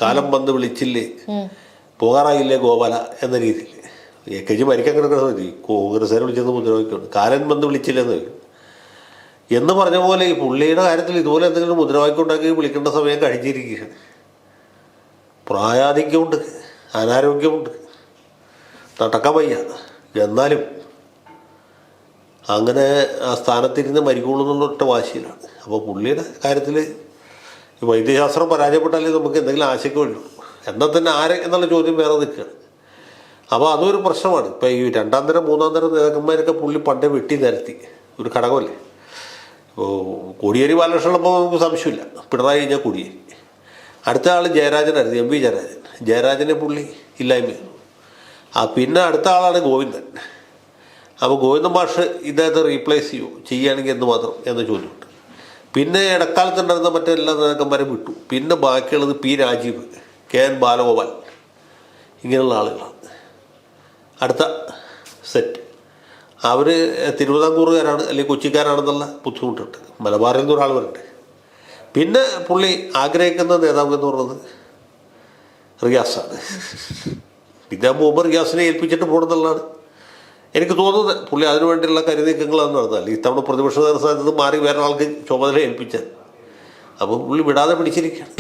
കാലം വന്ന് വിളിച്ചില്ലേ പോകാറായില്ലേ ഗോപാല എന്ന രീതിയിൽ AKG മരിക്കാൻ കിടക്കുന്ന മതി കോൺഗ്രസ്സുകാരെ വിളിച്ചെന്ന് മുദ്രാവാക്യമുണ്ട്. കാലം വന്ന് വിളിച്ചില്ലെന്ന് ചോദിക്കും എന്ന് പറഞ്ഞ പോലെ ഈ പുള്ളിയുടെ കാര്യത്തിൽ ഇതുപോലെ എന്തെങ്കിലും മുദ്രാവാക്യം ഉണ്ടാക്കി വിളിക്കേണ്ട സമയം കഴിഞ്ഞിരിക്കുകയാണ്. പ്രായാധിക്യമുണ്ട്, അനാരോഗ്യമുണ്ട്, നടക്കാൻ വയ്യ. എന്നാലും അങ്ങനെ ആ സ്ഥാനത്തിരുന്ന് മരിക്കുള്ളൂ എന്നുള്ള ഒറ്റ വാശിയിലാണ്. അപ്പോൾ പുള്ളിയുടെ കാര്യത്തിൽ ഈ വൈദ്യശാസ്ത്രം പരാജയപ്പെട്ടാലേ നമുക്ക് എന്തെങ്കിലും ആശയ്ക്ക് വേണ്ടു. എന്നാൽ തന്നെ ആരെ എന്നുള്ള ചോദ്യം വേറെ നിൽക്കുകയാണ്. അപ്പോൾ അതൊരു പ്രശ്നമാണ്. ഇപ്പോൾ ഈ രണ്ടാം തരം മൂന്നാം തരം നേതാക്കന്മാരൊക്കെ പുള്ളി പണ്ടേ വെട്ടി നിരത്തി ഒരു ഘടകമല്ലേ. ഇപ്പോൾ കോടിയേരി ബാലകൃഷ്ണനപ്പോൾ നമുക്ക് സംശയമില്ല, പിണറായി കഴിഞ്ഞാൽ കോടിയേരി. അടുത്ത ആൾ ജയരാജനായിരുന്നു, MV ജയരാജൻ. ജയരാജനെ പുള്ളി ഇല്ലായ്മ ചെയ്തു. പിന്നെ അടുത്ത ആളാണ് ഗോവിന്ദൻ. അപ്പോൾ ഗോവിന്ദൻ മാഷ് ഇദ്ദേഹത്തെ റീപ്ലേസ് ചെയ്യുകയാണെങ്കിൽ എന്ത് മാത്രം എന്ന ചോദ്യമുണ്ട്. പിന്നെ ഇടക്കാലത്തുണ്ടായിരുന്ന മറ്റെല്ലാ നേതാക്കന്മാരും വിട്ടു. പിന്നെ ബാക്കിയുള്ളത് P. രാജീവ്, KN. ബാലഗോപാൽ, ഇങ്ങനെയുള്ള ആളുകളാണ് അടുത്ത സെറ്റ്. അവർ തിരുവിതാംകൂറുകാരാണ് അല്ലെങ്കിൽ കൊച്ചിക്കാരാണെന്നുള്ള ബുദ്ധിമുട്ടുണ്ട്. മലബാറിൽ നിന്ന് ഒരാൾ വരട്ടെ. പിന്നെ പുള്ളി ആഗ്രഹിക്കുന്ന നേതാവ് എന്ന് പറയുന്നത് റിയാസാണ്. പിന്നെ മുമ്പ് റിയാസിനെ ഏൽപ്പിച്ചിട്ട് പോകണമെന്നുള്ളതാണ് എനിക്ക് തോന്നുന്നത്. പുള്ളി അതിനുവേണ്ടിയുള്ള കരുനീക്കങ്ങളാണ് നടന്നാൽ ഇത്തവണ പ്രതിപക്ഷ നേതൃസ്ഥാനത്ത് നിന്ന് മാറി വേറെ ആൾക്ക് ചുമതല ഏൽപ്പിച്ചാൽ. അപ്പോൾ പുള്ളി വിടാതെ പിടിച്ചിരിക്കുകയാണ്.